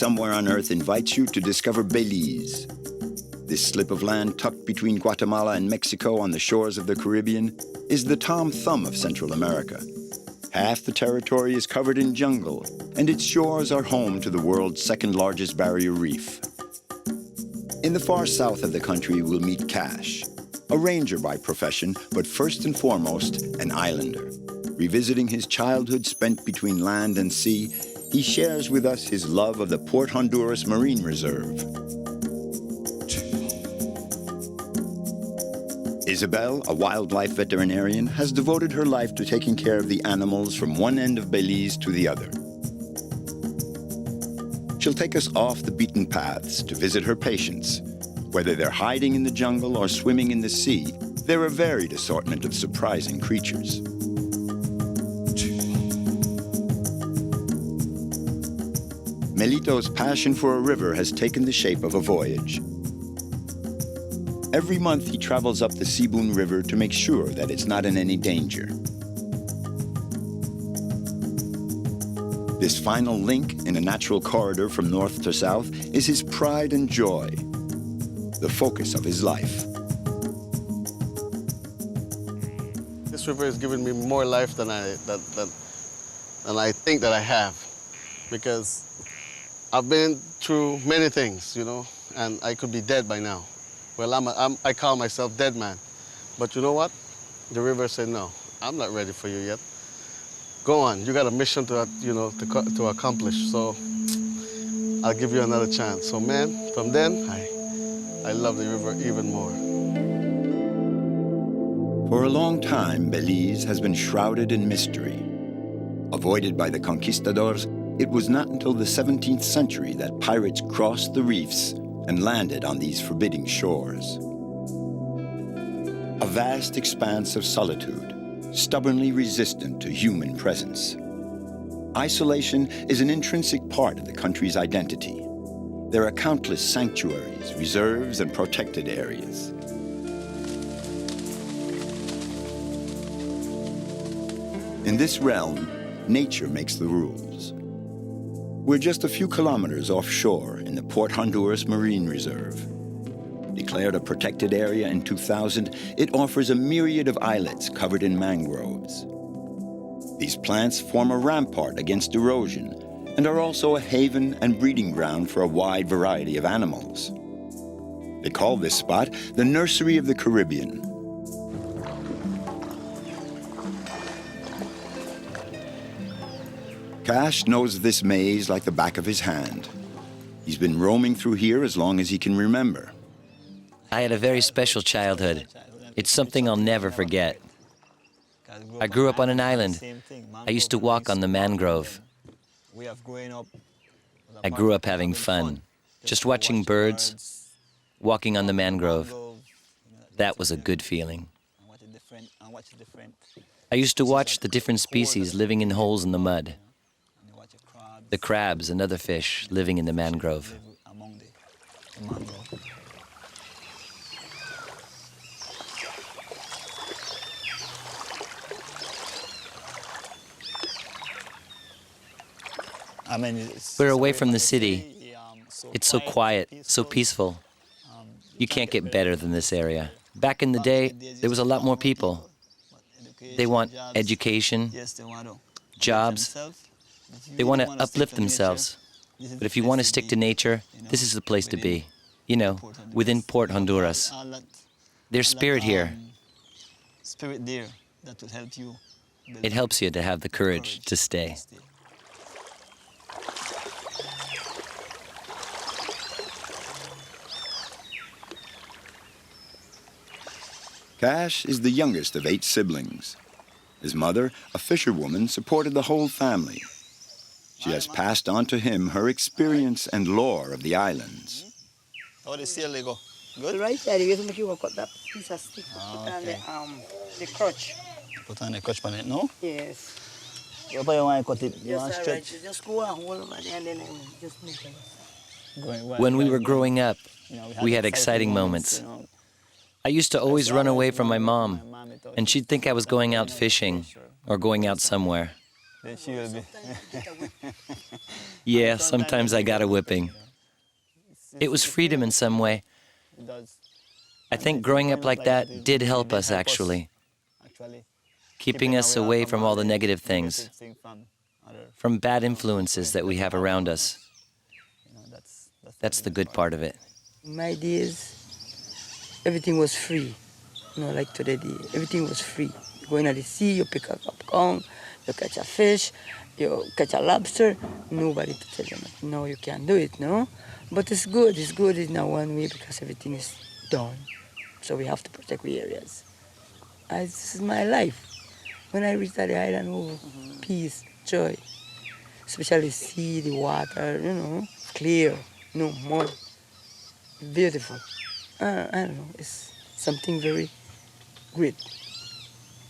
somewhere on Earth invites you to discover Belize. This slip of land tucked between Guatemala and Mexico on the shores of the Caribbean is the Tom Thumb of Central America. Half the territory is covered in jungle, and its shores are home to the world's second largest barrier reef. In the far south of the country, we'll meet Cash, a ranger by profession, but first and foremost, an islander. Revisiting his childhood spent between land and sea, he shares with us his love of the Port Honduras Marine Reserve. Isabel, a wildlife veterinarian, has devoted her life to taking care of the animals from one end of Belize to the other. She'll take us off the beaten paths to visit her patients. Whether they're hiding in the jungle or swimming in the sea, they're a varied assortment of surprising creatures. Melito's passion for a river has taken the shape of a voyage. Every month he travels up the Sibun River to make sure that it's not in any danger. This final link in a natural corridor from north to south is his pride and joy, the focus of his life. This river has given me more life than I think that I have, because I've been through many things, you know, and I could be dead by now. Well, I call myself dead man. But you know what? The river said, no, I'm not ready for you yet. Go on, you got a mission to, to accomplish, so I'll give you another chance. So man, from then, I love the river even more. For a long time, Belize has been shrouded in mystery. Avoided by the conquistadors, it was not until the 17th century that pirates crossed the reefs and landed on these forbidding shores. A vast expanse of solitude, stubbornly resistant to human presence. Isolation is an intrinsic part of the country's identity. There are countless sanctuaries, reserves, and protected areas. In this realm, nature makes the rules. We're just a few kilometers offshore in the Port Honduras Marine Reserve. Declared a protected area in 2000, it offers a myriad of islets covered in mangroves. These plants form a rampart against erosion and are also a haven and breeding ground for a wide variety of animals. They call this spot the Nursery of the Caribbean. Cash knows this maze like the back of his hand. He's been roaming through here as long as he can remember. I had a very special childhood. It's something I'll never forget. I grew up on an island. I used to walk on the mangrove. I grew up having fun, just watching birds, walking on the mangrove. That was a good feeling. I used to watch the different species living in holes in the mud. The crabs and other fish living in the mangrove. We're away from the city. It's so quiet, so peaceful. You can't get better than this area. Back in the day, there was a lot more people. They want education, jobs. They want to uplift themselves. But if you want to stick to nature, this is the place to be. You know, within Port Honduras. There's spirit here. It helps you to have the courage to stay. Cash is the youngest of 8 siblings. His mother, a fisherwoman, supported the whole family. She has passed on to him her experience and lore of the islands. How does it go? Good? Right there, you make you cut that piece of stick, put on the crutch. Put on the crutch on it, no? Yes. What do you want to cut it? You want Just to stretch? right, just go and hold over there and then just make it. When we were growing up, we had exciting moments. I used to always run away from my mom, and she'd think I was going out fishing or going out somewhere. Then she will be. Yeah, sometimes I got a whipping. It was freedom in some way. It does. I think growing up like that did help us, actually, Actually, keeping us away from all the negative things, from other, from bad influences that we have around us. That's the good part of it. In my days, everything was free. Like today, everything was free. You go into the sea, you pick up a corn, you catch a fish, you catch a lobster, nobody to tell you nothing. No, you can't do it, no? But it's good in a one way because everything is done. So we have to protect the areas. This is my life. When I reach the island, oh, peace, joy. Especially sea, the water, clear, no mud. Beautiful. I don't know, it's something very great.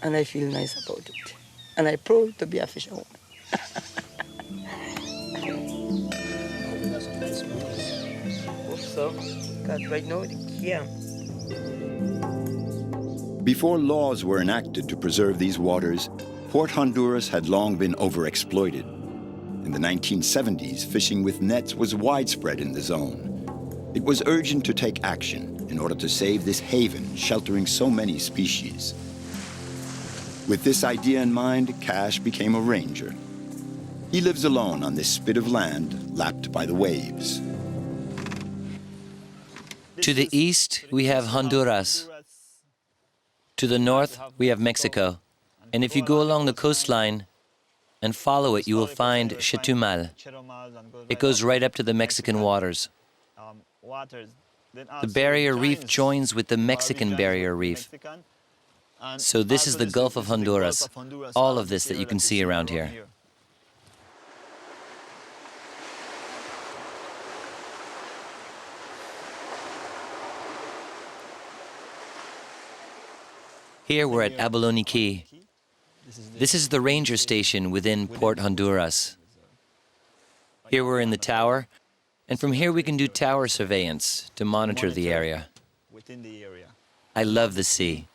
And I feel nice about it. And I'm proud to be a fisherwoman. Hope so, because right now they can't. Before laws were enacted to preserve these waters, Port Honduras had long been overexploited. In the 1970s, fishing with nets was widespread in the zone. It was urgent to take action in order to save this haven sheltering so many species. With this idea in mind, Cash became a ranger. He lives alone on this spit of land lapped by the waves. To the east, we have Honduras. To the north, we have Mexico. And if you go along the coastline and follow it, you will find Chetumal. It goes right up to the Mexican waters. The barrier reef joins with the Mexican barrier reef. So this is the Gulf of Honduras, all of this that you can see around here. Here we're at Abalone Key. This is the ranger station within Port Honduras. Here we're in the tower, and from here we can do tower surveillance to monitor the area. I love the sea,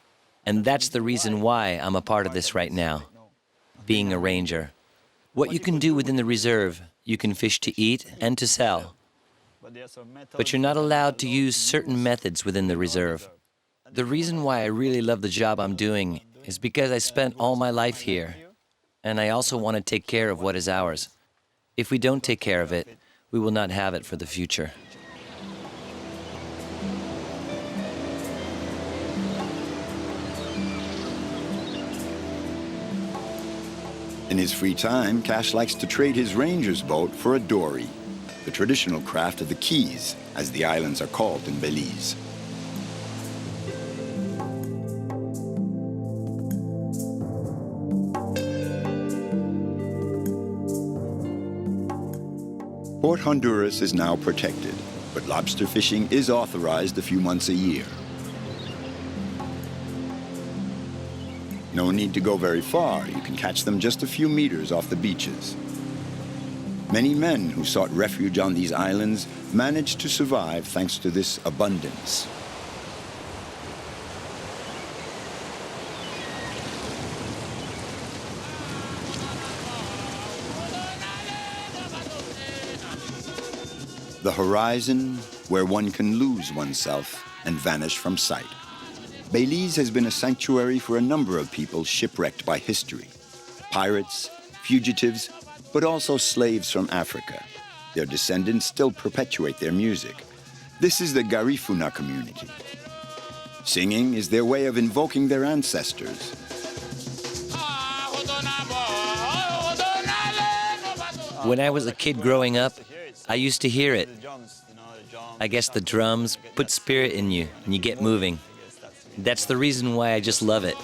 and that's the reason why I'm a part of this right now, being a ranger. What you can do within the reserve, you can fish to eat and to sell, but you're not allowed to use certain methods within the reserve. The reason why I really love the job I'm doing is because I spent all my life here, and I also want to take care of what is ours. If we don't take care of it, we will not have it for the future. In his free time, Cash likes to trade his ranger's boat for a dory, the traditional craft of the Keys, as the islands are called in Belize. Port Honduras is now protected, but lobster fishing is authorized a few months a year. No need to go very far. You can catch them just a few meters off the beaches. Many men who sought refuge on these islands managed to survive thanks to this abundance. The horizon where one can lose oneself and vanish from sight. Belize has been a sanctuary for a number of people shipwrecked by history. Pirates, fugitives, but also slaves from Africa. Their descendants still perpetuate their music. This is the Garifuna community. Singing is their way of invoking their ancestors. When I was a kid growing up, I used to hear it. I guess the drums put spirit in you and you get moving. That's the reason why I just love it.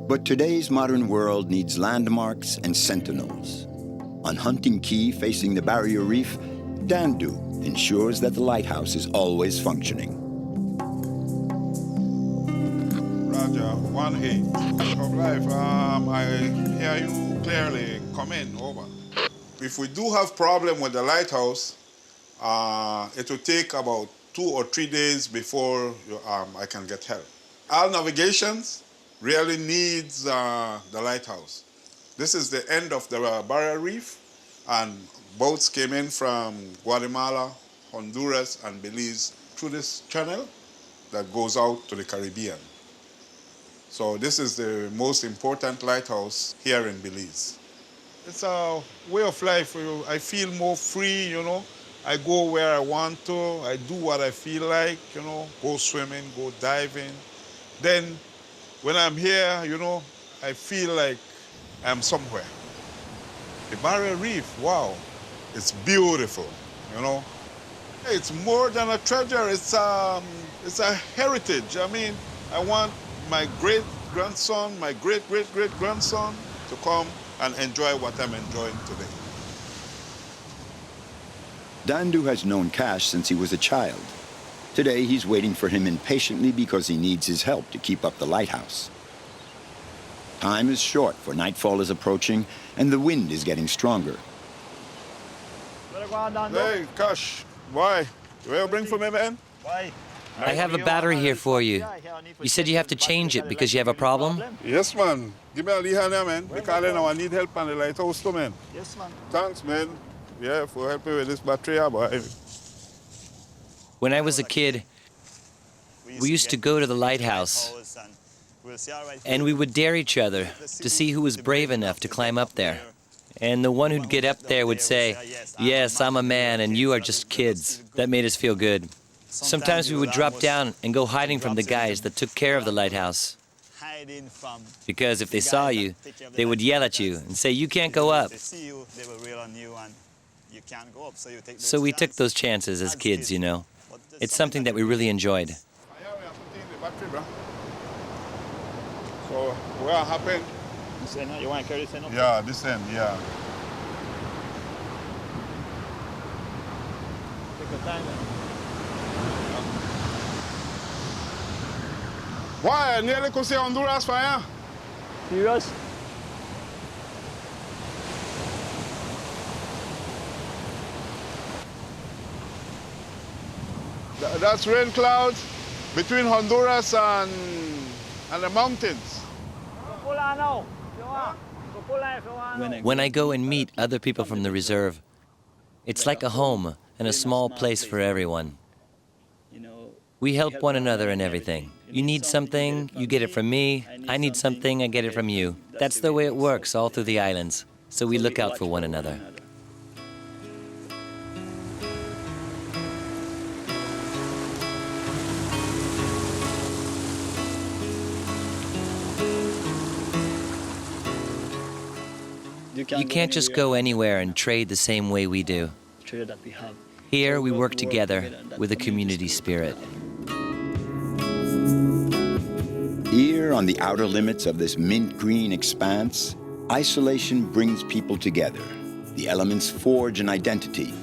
But today's modern world needs landmarks and sentinels. On Hunting Key facing the barrier reef, Dandu ensures that the lighthouse is always functioning. Roger, 1-8. Of life, I hear you clearly. Come in, over. If we do have problem with the lighthouse, it will take about 2 or 3 days before I can get help. All navigations really needs the lighthouse. This is the end of the barrier reef, and boats came in from Guatemala, Honduras, and Belize through this channel that goes out to the Caribbean. So this is the most important lighthouse here in Belize. It's a way of life. I feel more free, you know. I go where I want to. I do what I feel like, you know, go swimming, go diving. Then when I'm here, you know, I feel like I'm somewhere. The barrier reef, wow, it's beautiful, you know. It's more than a treasure, it's a heritage. I mean, I want my great-grandson, my great-great-great-grandson to come and enjoy what I'm enjoying today. Dandu has known Cash since he was a child. Today, he's waiting for him impatiently because he needs his help to keep up the lighthouse. Time is short, for nightfall is approaching, and the wind is getting stronger. Hey, Cash, why? You will bring for me, man? I have a battery here for you. You said you have to change it because you have a problem? Yes, man. Give me a hand here, man. Because I need help on the lighthouse too, man. Yes, man. Thanks, man. Yeah, for helping with this battery, boy. When I was a kid, we used to go to the lighthouse, and we would dare each other to see who was brave enough to climb up there. And the one who'd get up there would say, "Yes, I'm a man and you are just kids." That made us feel good. Sometimes we would drop down and go hiding from the guys that took care of the lighthouse. Because if they saw you, they would yell at you and say, "You can't go up." So we took those chances as kids, you know. It's something that we really enjoyed. So what happened? You want to carry this in? Yeah, this end, yeah. Take your time, man. Why? I nearly could say Honduras for you. Serious? That's rain clouds between Honduras and the mountains. When I go and meet other people from the reserve, it's like a home and a small place for everyone. We help one another in everything. You need something, you get it from me. I need something, I get it from you. That's the way it works all through the islands. So we look out for one another. You can't just go anywhere and trade the same way we do. Here we work together with a community spirit. Here, on the outer limits of this mint green expanse, isolation brings people together. The elements forge an identity,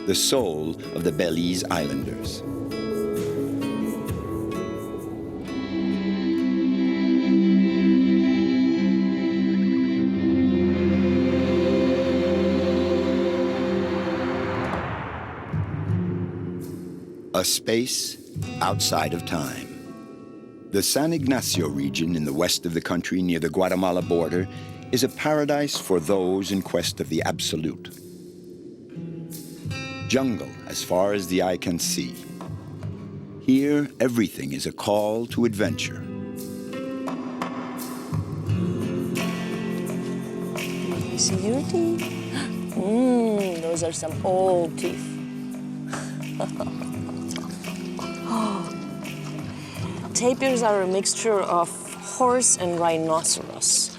the soul of the Belize Islanders. A space outside of time. The San Ignacio region in the west of the country near the Guatemala border is a paradise for those in quest of the absolute. Jungle as far as the eye can see. Here, everything is a call to adventure. You see your teeth? Those are some old teeth. Tapirs are a mixture of horse and rhinoceros.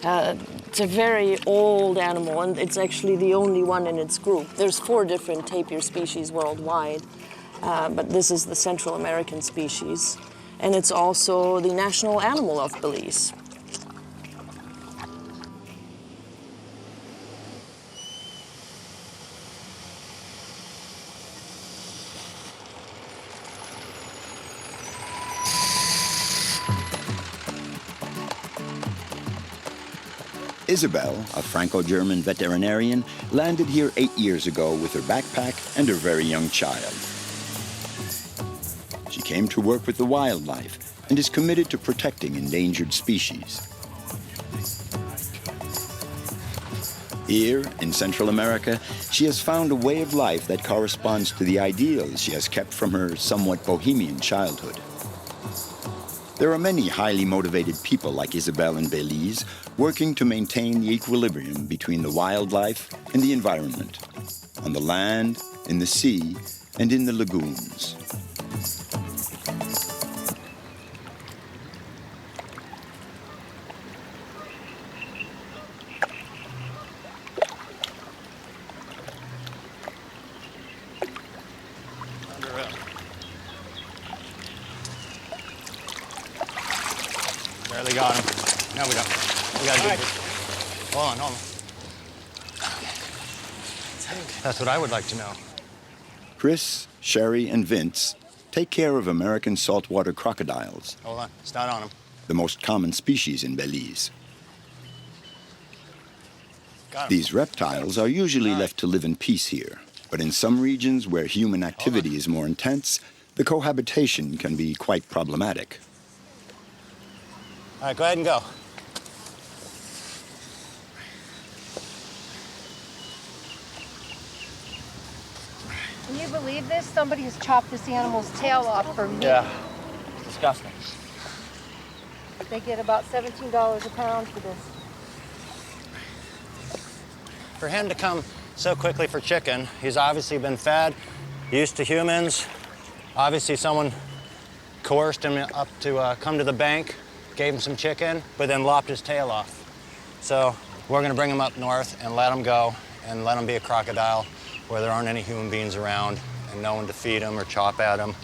It's a very old animal, and it's actually the only one in its group. There's 4 different tapir species worldwide, but this is the Central American species, and it's also the national animal of Belize. Isabel, a Franco-German veterinarian, landed here 8 years ago with her backpack and her very young child. She came to work with the wildlife and is committed to protecting endangered species. Here, in Central America, she has found a way of life that corresponds to the ideals she has kept from her somewhat bohemian childhood. There are many highly motivated people like Isabel in Belize working to maintain the equilibrium between the wildlife and the environment, on the land, in the sea, and in the lagoons. Barely got him. Now we got to do this. Hold on. That's what I would like to know. Chris, Sherry, and Vince take care of American saltwater crocodiles, Hold on, it's not on him. the most common species in Belize. Got him. These reptiles are usually left to live in peace here, but in some regions where human activity is more intense, the cohabitation can be quite problematic. All right, go ahead and go. Can you believe this? Somebody has chopped this animal's tail off for meat. Yeah, it's disgusting. They get about $17 a pound for this. For him to come so quickly for chicken, he's obviously been fed, used to humans. Obviously someone coerced him up to come to the bank, gave him some chicken, but then lopped his tail off. So we're gonna bring him up north and let him go and let him be a crocodile where there aren't any human beings around and no one to feed him or chop at him.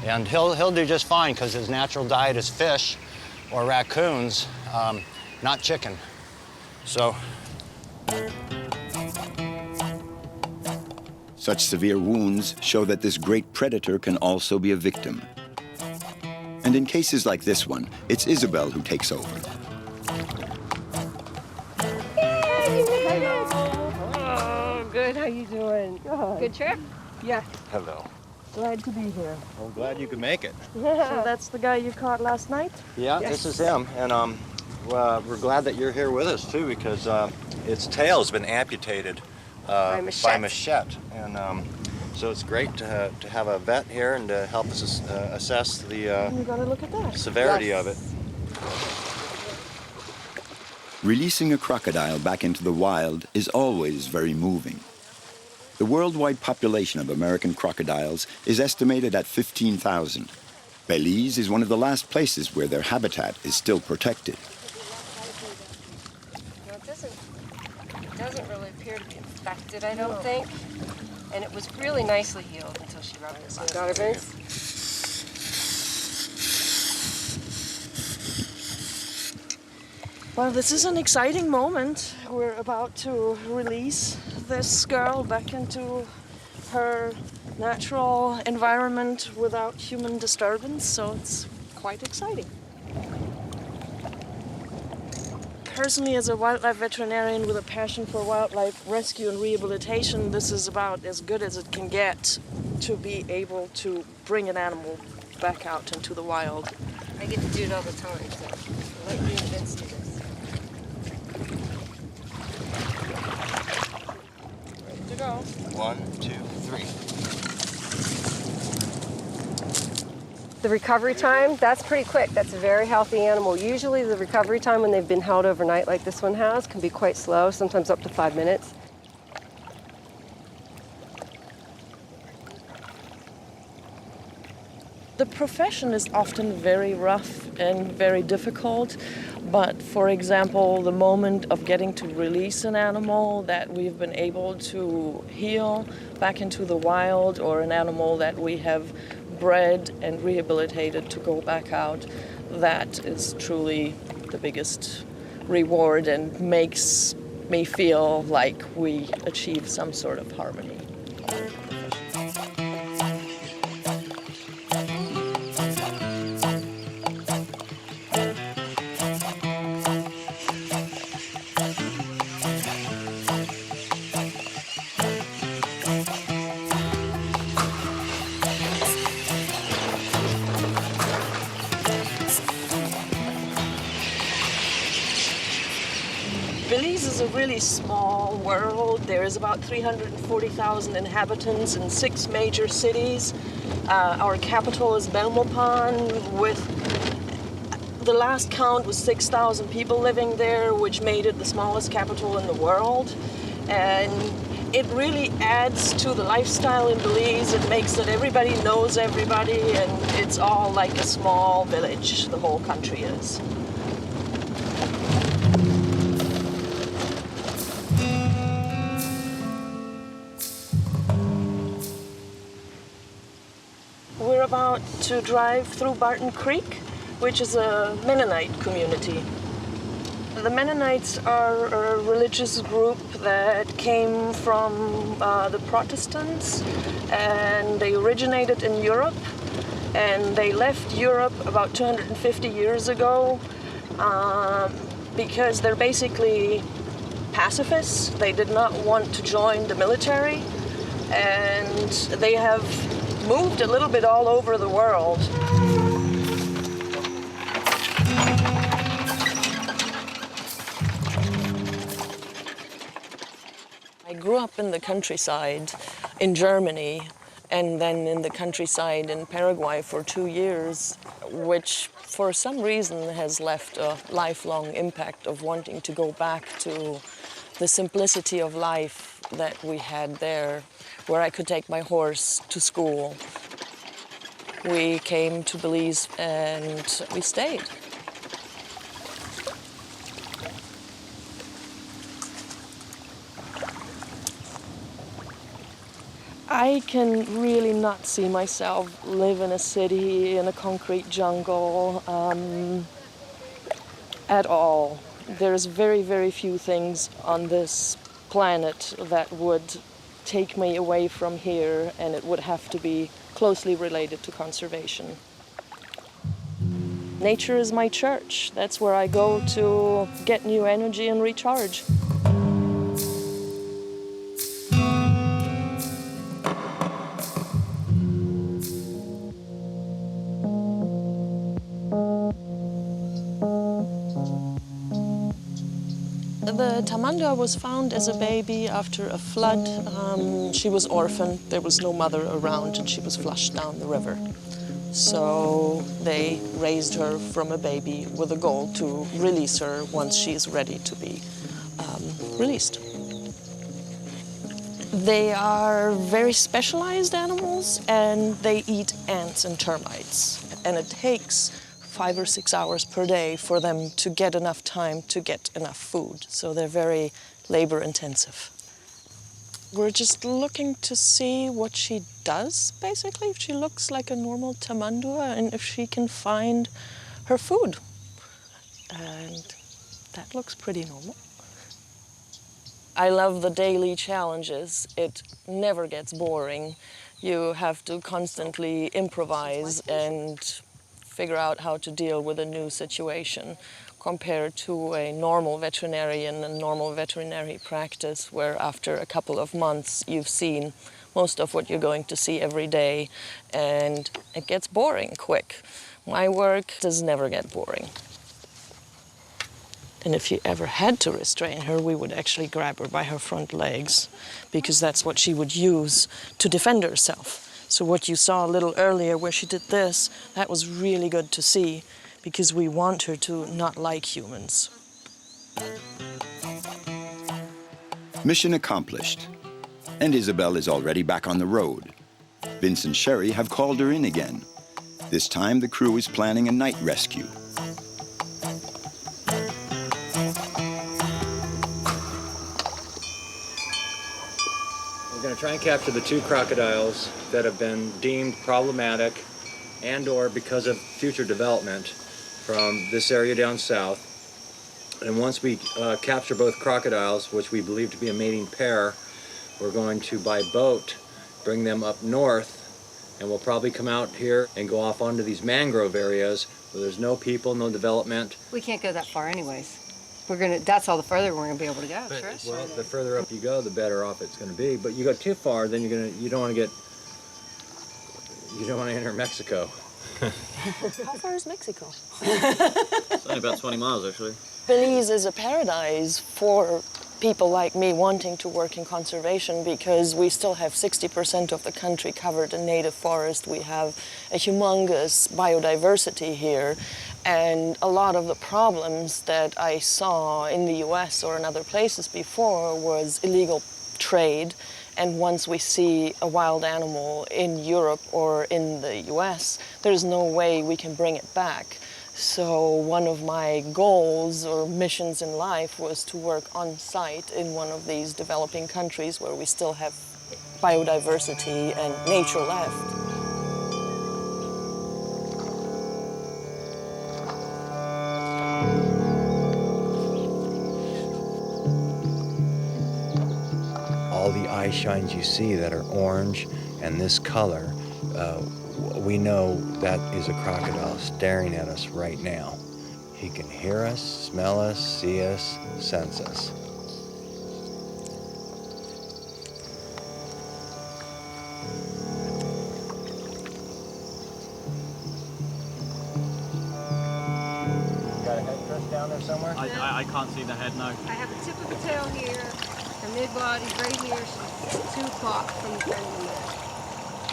And he'll do just fine because his natural diet is fish or raccoons, not chicken. So. Such severe wounds show that this great predator can also be a victim. And in cases like this one, it's Isabel who takes over. Oh, good. How you doing? Good trip? Yeah. Hello. Glad to be here. I'm glad you could make it. So that's the guy you caught last night? Yeah, Yes. this is him, and we're glad that you're here with us too because its tail's been amputated by machete, and so it's great to have a vet here and to help us assess the You gotta look at that. severity of it. Releasing a crocodile back into the wild is always very moving. The worldwide population of American crocodiles is estimated at 15,000. Belize is one of the last places where their habitat is still protected. No, it doesn't really appear to be infected, I don't think. And it was really nicely healed until she rubbed it. So got her face? Well, this is an exciting moment. We're about to release this girl back into her natural environment without human disturbance, so it's quite exciting. Personally, as a wildlife veterinarian with a passion for wildlife rescue and rehabilitation, this is about as good as it can get to be able to bring an animal back out into the wild. I get to do it all the time, so I'll let you and Vince do this. Ready to go. 1, 2, 3. The recovery time, that's pretty quick. That's a very healthy animal. Usually the recovery time when they've been held overnight like this one has can be quite slow, sometimes up to 5 minutes. The profession is often very rough and very difficult, but for example, the moment of getting to release an animal that we've been able to heal back into the wild, or an animal that we have bred and rehabilitated to go back out, that is truly the biggest reward and makes me feel like we achieve some sort of harmony. Belize is a really small world. There is about 340,000 inhabitants in 6 major cities. Our capital is Belmopan, with the last count was 6,000 people living there, which made it the smallest capital in the world. And it really adds to the lifestyle in Belize. It makes that everybody knows everybody, and it's all like a small village, the whole country is. We're about to drive through Barton Creek, which is a Mennonite community. The Mennonites are a religious group that came from the Protestants, and they originated in Europe, and they left Europe about 250 years ago because they're basically pacifists. They did not want to join the military, and they have moved a little bit all over the world. I grew up in the countryside in Germany, and then in the countryside in Paraguay for 2 years, which for some reason has left a lifelong impact of wanting to go back to the simplicity of life that we had there, where I could take my horse to school. We came to Belize and we stayed. I can really not see myself live in a city, in a concrete jungle, at all. There's very, very few things on this planet that would take me away from here, and it would have to be closely related to conservation. Nature is my church. That's where I go to get new energy and recharge. The tamandua was found as a baby after a flood. She was orphaned, there was no mother around, and she was flushed down the river. So they raised her from a baby with a goal to release her once she is ready to be released. They are very specialized animals, and they eat ants and termites. And it takes 5 or 6 hours per day for them to get enough time to get enough food. So they're very labor intensive. We're just looking to see what she does, basically, if she looks like a normal tamandua and if she can find her food. And that looks pretty normal. I love the daily challenges. It never gets boring. You have to constantly improvise and figure out how to deal with a new situation compared to a normal veterinarian and normal veterinary practice where after a couple of months you've seen most of what you're going to see every day, and it gets boring quick. My work does never get boring. And if you ever had to restrain her, we would actually grab her by her front legs, because that's what she would use to defend herself. So what you saw a little earlier where she did this, that was really good to see, because we want her to not like humans. Mission accomplished. And Isabel is already back on the road. Vince and Sherry have called her in again. This time the crew is planning a night rescue. We're going to try and capture the 2 crocodiles that have been deemed problematic and/or because of future development from this area down south. And once we capture both crocodiles, which we believe to be a mating pair, we're going to, by boat, bring them up north, and we'll probably come out here and go off onto these mangrove areas where there's no people, no development. We can't go that far anyways. That's all the further we're gonna be able to go. Sure. Well, the further up you go, the better off it's gonna be. But you go too far, then you don't want to enter Mexico. How far is Mexico? It's only about 20 miles, actually. Belize is a paradise for people like me wanting to work in conservation because we still have 60% of the country covered in native forest. We have a humongous biodiversity here, and a lot of the problems that I saw in the US or in other places before was illegal trade. And once we see a wild animal in Europe or in the US, there's no way we can bring it back. So one of my goals or missions in life was to work on site in one of these developing countries where we still have biodiversity and nature left. All the eye shines you see that are orange and this color, we know that is a crocodile staring at us right now. He can hear us, smell us, see us, sense us. You got a head pressed down there somewhere? I can't see the head, no. I have the tip of the tail here, her mid-body right here. She's 2 o'clock from the front of the neck.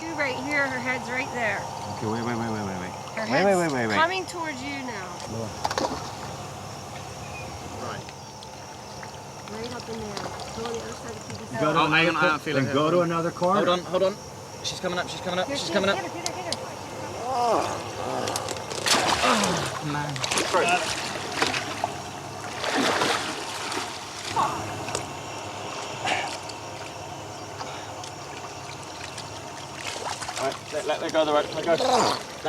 Two right here, her head's right there. Okay, wait. Her head's coming towards you now. Right up in there. Go on the other side of the Go to I feel it. go to another corner. Hold on. She's coming up, Here, she's coming up. Get her. Oh, man. Alright, let go of the rope. Let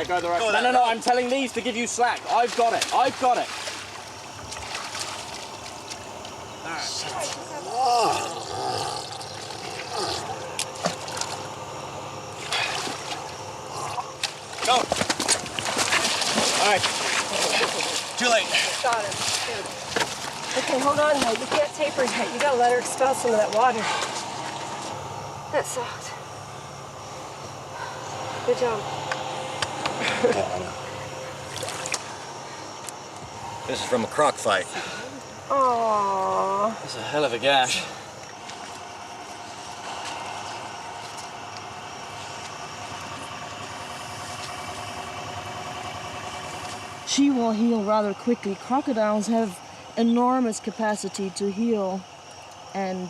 go of the rope. No, I'm telling these to give you slack. I've got it. Go. Alright. Too late. Got it. Okay, hold on now. You can't taper yet. You gotta let her expel some of that water. That sucked. Good job. This is from a croc fight. Aww. That's a hell of a gash. She will heal rather quickly. Crocodiles have enormous capacity to heal, and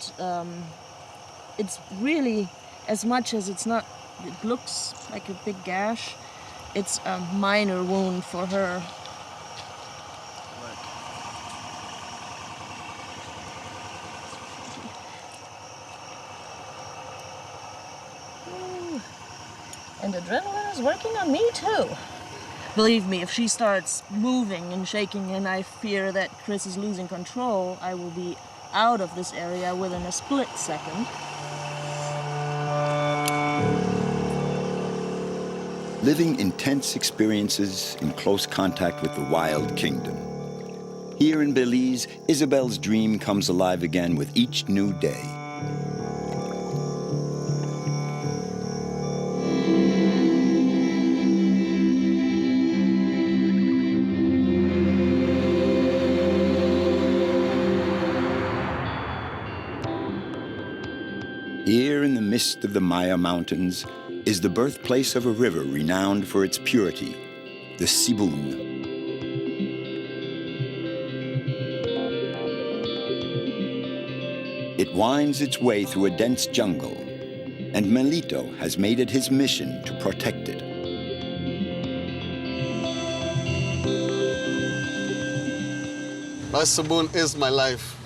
it's really, as much as it looks like a big gash, it's a minor wound for her. And adrenaline is working on me too. Believe me, if she starts moving and shaking and I fear that Chris is losing control, I will be out of this area within a split second. Living intense experiences in close contact with the wild kingdom. Here in Belize, Isabel's dream comes alive again with each new day. Here in the midst of the Maya Mountains is the birthplace of a river renowned for its purity, the Sibun. It winds its way through a dense jungle, and Melito has made it his mission to protect it. My Sibun is my life.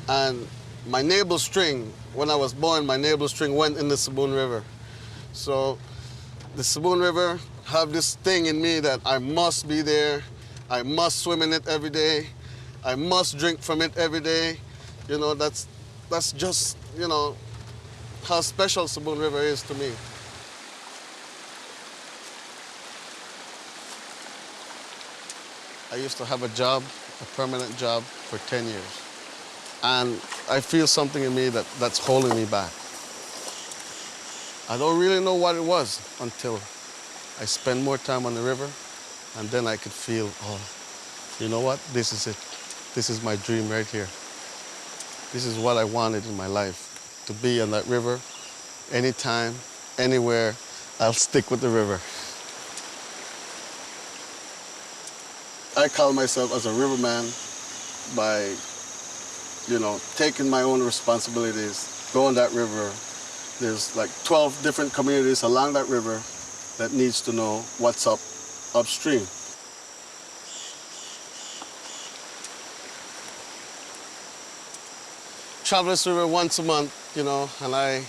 And my navel string, when I was born, my navel string went in the Sibun River. So the Sibun River have this thing in me that I must be there. I must swim in it every day. I must drink from it every day. You know, that's just, you know, how special Sibun River is to me. I used to have a job, a permanent job, for 10 years. And I feel something in me that's holding me back. I don't really know what it was until I spent more time on the river, and then I could feel, oh, you know what? This is it. This is my dream right here. This is what I wanted in my life, to be on that river anytime, anywhere. I'll stick with the river. I call myself as a riverman by, you know, taking my own responsibilities, going that river. There's like 12 different communities along that river that needs to know what's up upstream. Travel this river once a month, you know, and I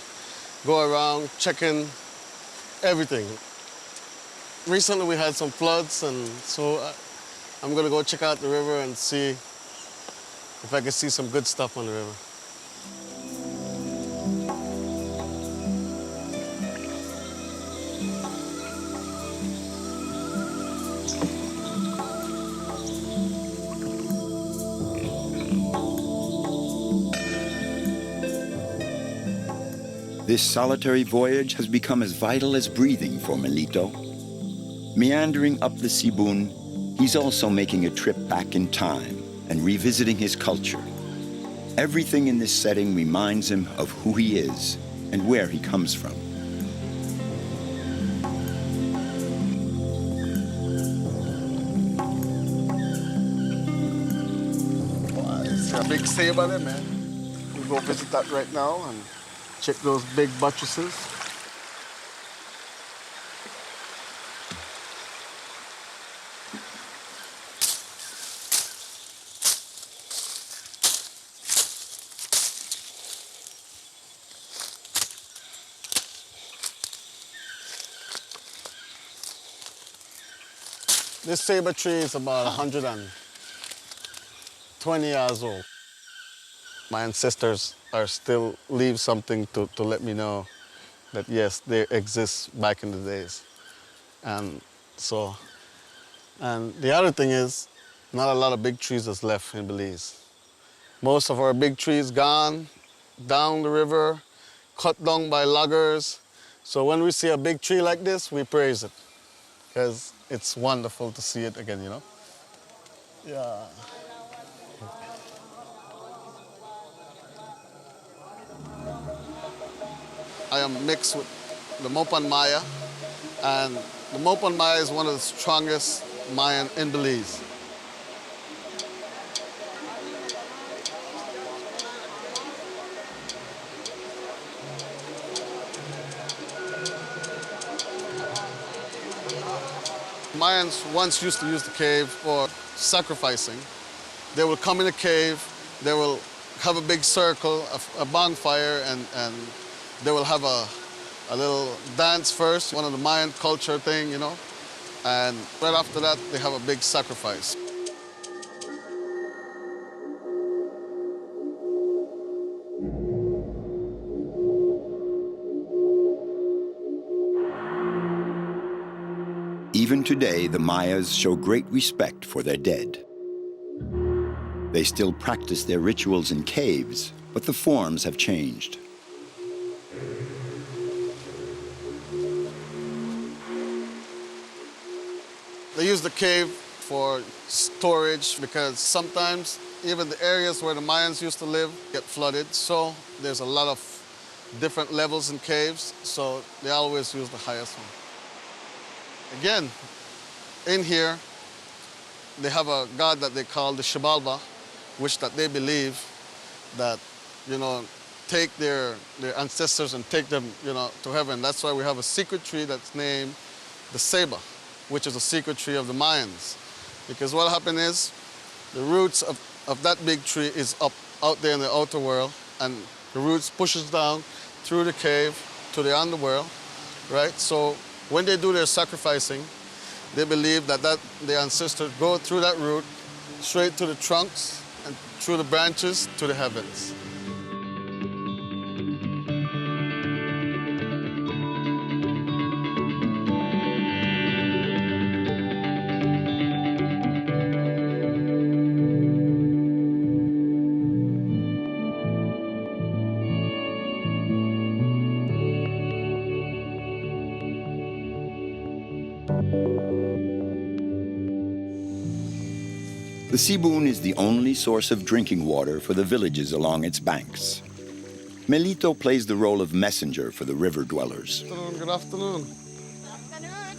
go around checking everything. Recently we had some floods, and so I'm gonna go check out the river and see if I can see some good stuff on the river. This solitary voyage has become as vital as breathing for Melito. Meandering up the Sibun, he's also making a trip back in time and revisiting his culture. Everything in this setting reminds him of who he is and where he comes from. It's a big saber there, man. We'll go visit that right now and check those big buttresses. This saber tree is about 120 years old. My ancestors are still leave something to let me know that yes, they exist back in the days. And the other thing is, not a lot of big trees is left in Belize. Most of our big trees gone, down the river, cut down by loggers. So when we see a big tree like this, we praise it, because it's wonderful to see it again, you know? Yeah. I am mixed with the Mopan Maya, and the Mopan Maya is one of the strongest Mayan in Belize. Mayans once used to use the cave for sacrificing. They will come in a cave, they will have a big circle, a bonfire, and they will have a little dance first, one of the Mayan culture thing, you know, and right after that, they have a big sacrifice. Even today, the Mayas show great respect for their dead. They still practice their rituals in caves, but the forms have changed. They use the cave for storage because sometimes even the areas where the Mayans used to live get flooded, so there's a lot of different levels in caves, so they always use the highest one. Again, in here, they have a god that they call the Xibalba, which that they believe that, you know, take their ancestors and take them, you know, to heaven. That's why we have a secret tree that's named the Ceiba, which is a secret tree of the Mayans. Because what happened is, the roots of that big tree is up out there in the outer world, and the roots pushes down through the cave to the underworld, right? So when they do their sacrificing, they believe that the ancestors go through that root, straight to the trunks, and through the branches to the heavens. The Sibun is the only source of drinking water for the villages along its banks. Melito plays the role of messenger for the river dwellers. Good afternoon.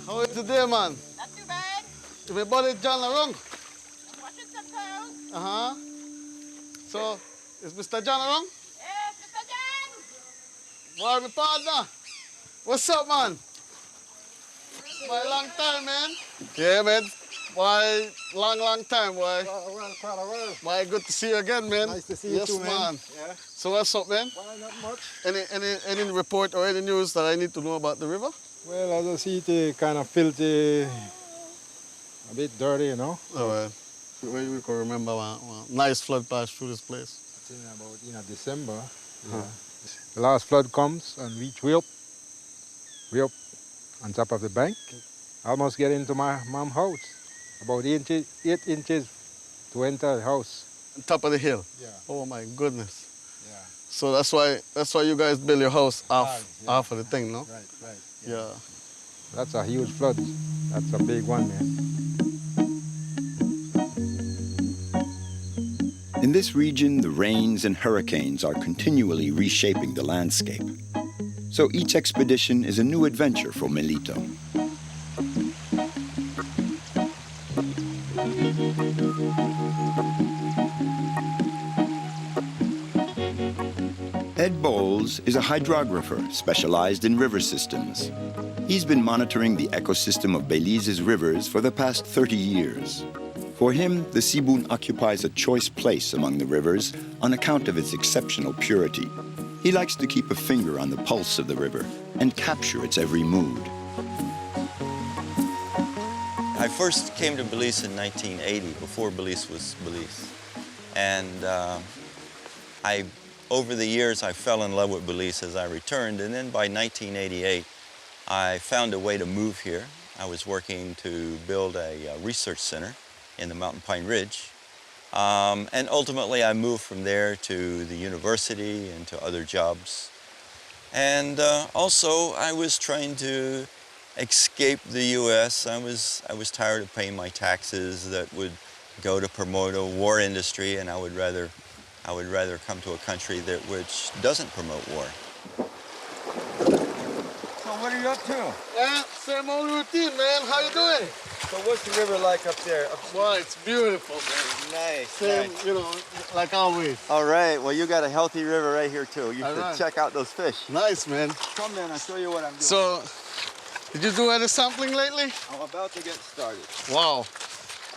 How is today, man? Not too bad. Is my body John Arong? I'm watching some clothes. Uh-huh. So, is Mr. John Arong? Yes, Mr. John. Why, my partner? What's up, man? My long time, man. Yeah, man. Why, long time, why? Quite a while. Why, good to see you again, man. Nice to see you too, man. Yes, man. Yeah. So what's up, man? Well, not much. Any report or any news that I need to know about the river? Well, as I see it, kind of filthy, a bit dirty, you know. All right. We can remember one nice flood passed through this place. I think about December. Yeah. The last flood comes and reach way up on top of the bank. Almost get into my mom's house. About 8 inches to enter the house. On top of the hill? Yeah. Oh my goodness. Yeah. So that's why you guys build your house off of the thing, no? Right. Yeah. That's a huge flood. That's a big one, man. In this region, the rains and hurricanes are continually reshaping the landscape. So each expedition is a new adventure for Melito. Ed Bowles is a hydrographer specialized in river systems. He's been monitoring the ecosystem of Belize's rivers for the past 30 years. For him, the Sibun occupies a choice place among the rivers on account of its exceptional purity. He likes to keep a finger on the pulse of the river and capture its every mood. I first came to Belize in 1980, before Belize was Belize. And over the years, I fell in love with Belize as I returned. And then by 1988, I found a way to move here. I was working to build a research center in the Mountain Pine Ridge. And ultimately, I moved from there to the university and to other jobs. And also, I was trying to escape the U.S. I was tired of paying my taxes that would go to promote a war industry, and I would rather come to a country which doesn't promote war. So what are you up to? Yeah, same old routine, man. How you doing? So what's the river like up there? Well, it's beautiful, man. Nice. Same, nice. you know, like always. All right. Well, you got a healthy river right here too. You should check out those fish. Nice, man. Come then, I'll show you what I'm doing. So, did you do any sampling lately? I'm about to get started. Wow.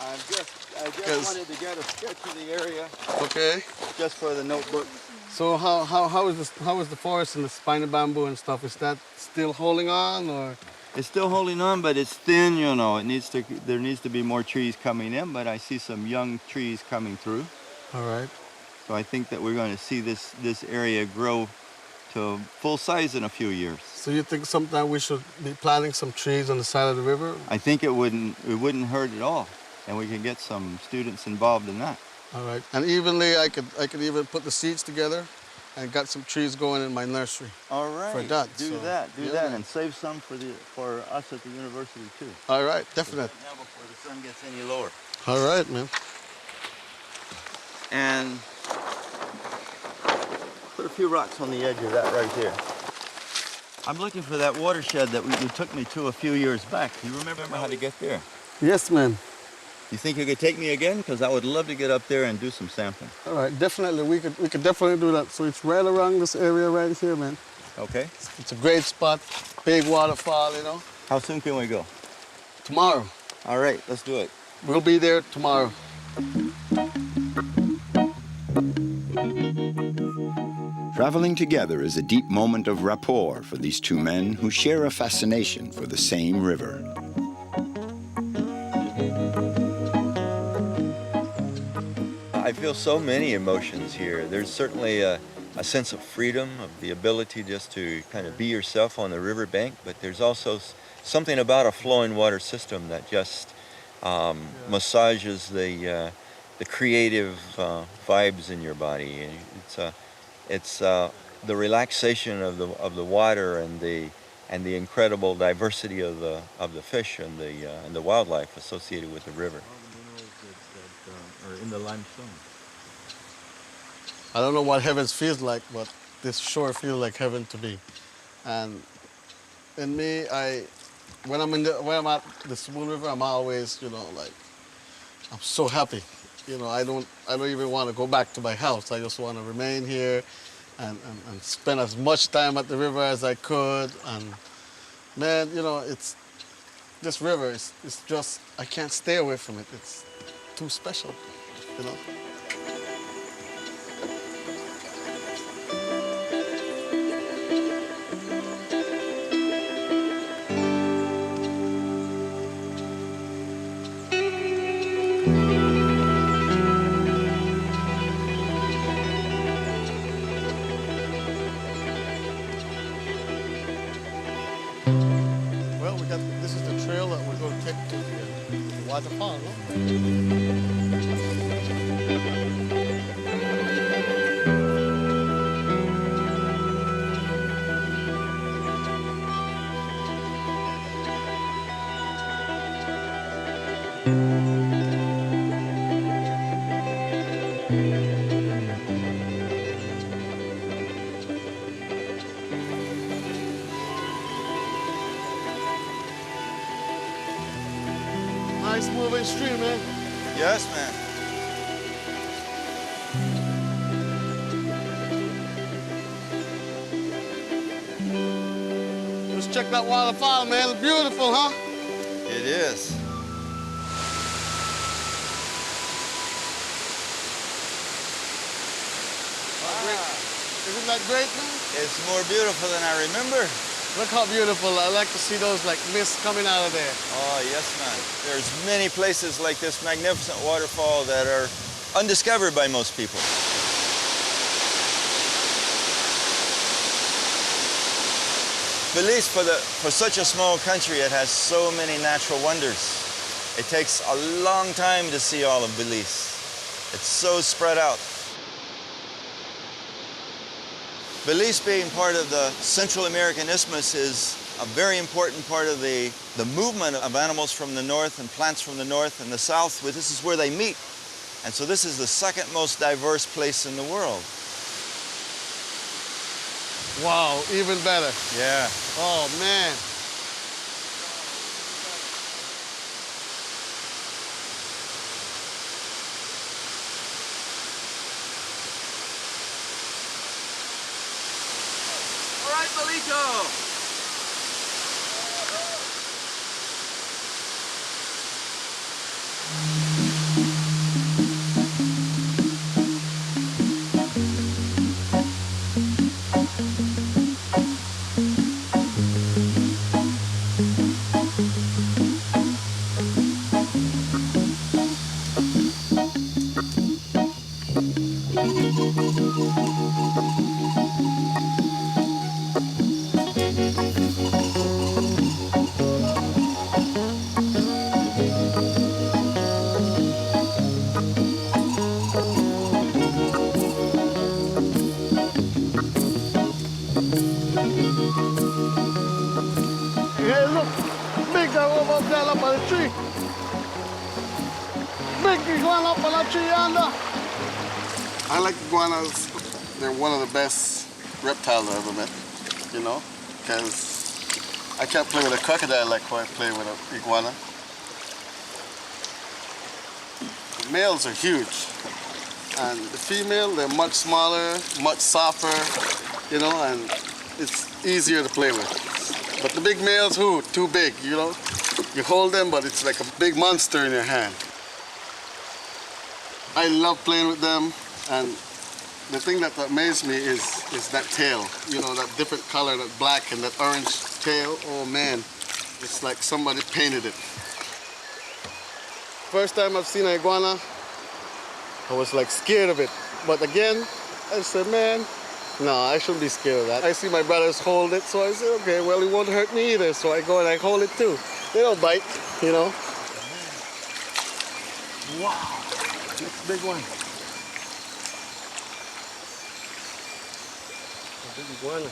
I just wanted to get a sketch of the area. Okay. Just for the notebook. So how is the forest and the spiny bamboo and stuff? Is that still holding on, or? It's still holding on, but it's thin, you know. There needs to be more trees coming in, but I see some young trees coming through. All right. So I think that we're going to see this area grow to full size in a few years. So you think sometime we should be planting some trees on the side of the river? I think it wouldn't hurt at all, and we can get some students involved in that. All right. And evenly, I could even put the seeds together and got some trees going in my nursery. All right. For that. Do that, and save some for us at the university too. All right, definitely. Now before the sun gets any lower. All right, man. And put a few rocks on the edge of that right there. I'm looking for that watershed that you took me to a few years back. Do you remember how to get there? Yes, man. You think you could take me again? Because I would love to get up there and do some sampling. All right, definitely. We could definitely do that. So it's right around this area right here, man. Okay. It's a great spot, big waterfall, you know. How soon can we go? Tomorrow. All right, let's do it. We'll be there tomorrow. Traveling together is a deep moment of rapport for these two men who share a fascination for the same river. I feel so many emotions here. There's certainly a sense of freedom, of the ability just to kind of be yourself on the riverbank, but there's also something about a flowing water system that just massages the creative vibes in your body. It's the relaxation of the water and the incredible diversity of the fish and the wildlife associated with the river. or in the limestone. I don't know what heaven feels like, but this sure feels like heaven to me. And in me, when I'm at the Spoon River, I'm always, like, I'm so happy. I don't even want to go back to my house. I just want to remain here and spend as much time at the river as I could. And man, this river is just, I can't stay away from it. It's too special, Well, this is the trail that we're going to take to the waterfall, no? Nice moving stream, man. Yes, man. Just check that waterfall, man. It's beautiful, huh? It is. Isn't that great, man? It's more beautiful than I remember. Look how beautiful. I like to see those like mist coming out of there. Oh, yes, man. There's many places like this magnificent waterfall that are undiscovered by most people. Belize, for such a small country, it has so many natural wonders. It takes a long time to see all of Belize. It's so spread out. Belize being part of the Central American Isthmus is a very important part of the movement of animals from the north and plants from the north and the south. This is where they meet. And so this is the second most diverse place in the world. Wow, even better. Yeah. Oh, man. All right, Malito. Hey, look, big guy up there up on the tree. Big iguana up on that tree yonder. I like iguanas. They're one of the best reptiles I ever met, because I can't play with a crocodile like how I play with an iguana. The males are huge, and the female, they're much smaller, much softer, and it's easier to play with. But the big males, too big, You hold them, but it's like a big monster in your hand. I love playing with them, and the thing that amazed me is that tail. That different color, that black and that orange tail. Oh man, it's like somebody painted it. First time I've seen an iguana, I was like scared of it. But again, I said, man, no, I shouldn't be scared of that. I see my brothers hold it, so I said, okay, well, it won't hurt me either. So I go and I hold it too. They don't bite, Wow, that's a big one. A big iguana.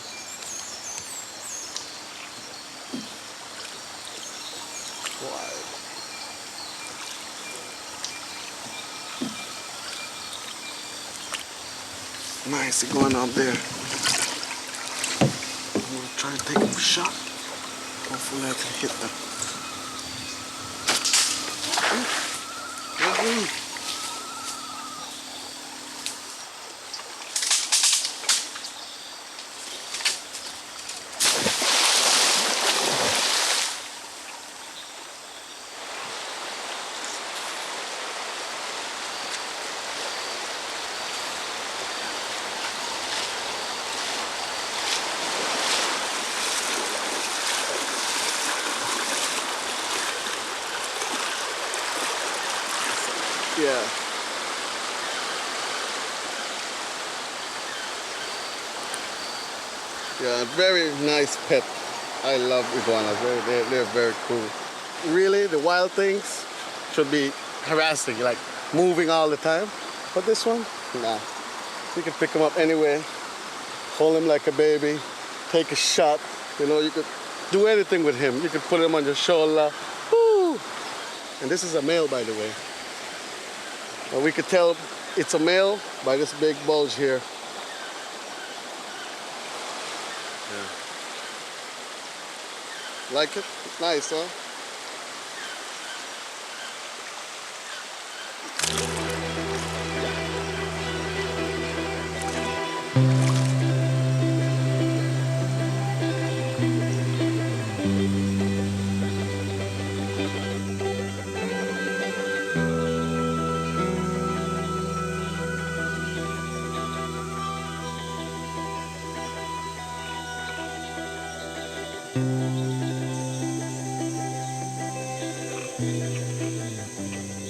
Wow. Nice, he's going out there. I'm gonna try and take him a shot. Hopefully I can hit that. Yeah. Yeah, very nice pet. I love iguanas. They're very cool. Really, the wild things should be harassing, like moving all the time. But this one, nah. You can pick him up anywhere, hold him like a baby, take a shot. You know, you could do anything with him. You could put him on your shoulder. Woo! And this is a male, by the way. And we could tell it's a male by this big bulge here. Yeah. Like it? Nice, huh?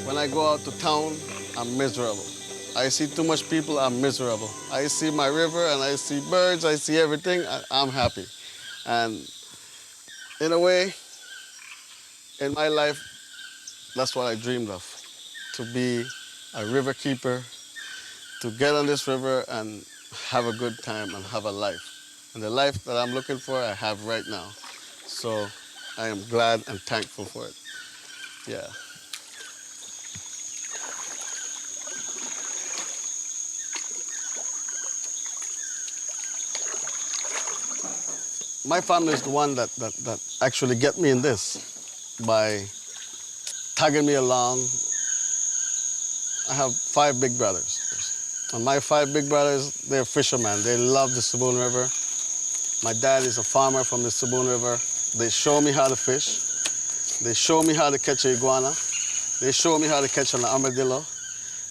When I go out to town, I'm miserable. I see too much people, I'm miserable. I see my river and I see birds, I see everything, I'm happy. And in a way, in my life, that's what I dreamed of, to be a river keeper, to get on this river and have a good time and have a life. And the life that I'm looking for, I have right now. So I am glad and thankful for it. Yeah. My family is the one that actually get me in this by tagging me along. I have 5 big brothers. And my 5 big brothers, they're fishermen. They love the Saboon River. My dad is a farmer from the Saboon River. They show me how to fish. They show me how to catch an iguana. They show me how to catch an armadillo.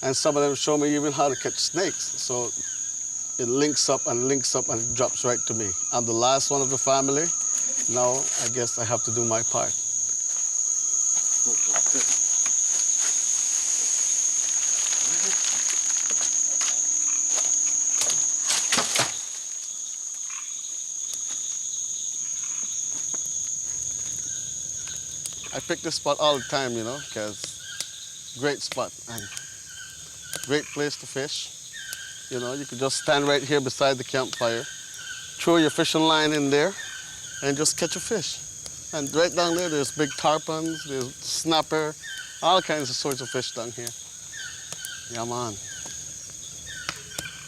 And some of them show me even how to catch snakes. So it links up and drops right to me. I'm the last one of the family. Now I guess I have to do my part. I pick this spot all the time, you know, because great spot and great place to fish. You know, you could just stand right here beside the campfire, throw your fishing line in there, and just catch a fish. And right down there, there's big tarpons, there's snapper, all kinds of sorts of fish down here. Yeah, man.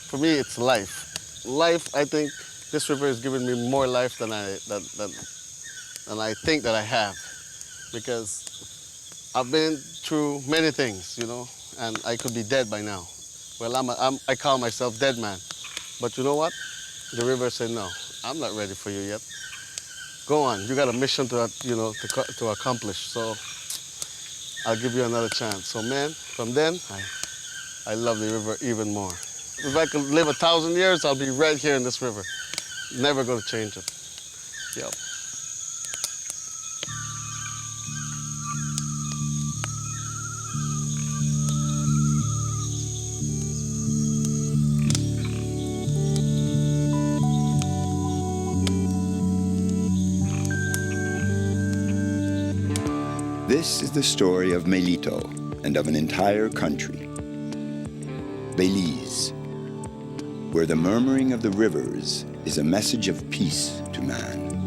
For me, it's life. Life, I think, this river has given me more life than I think that I have. Because I've been through many things, you know, and I could be dead by now. Well, I call myself dead man. But you know what? The river said, no, I'm not ready for you yet. Go on, you got a mission to, you know, to accomplish. So I'll give you another chance. So man, from then, I love the river even more. If I could live 1,000 years, I'll be right here in this river. Never gonna change it. Yep. This is the story of Melito and of an entire country. Belize, where the murmuring of the rivers is a message of peace to man.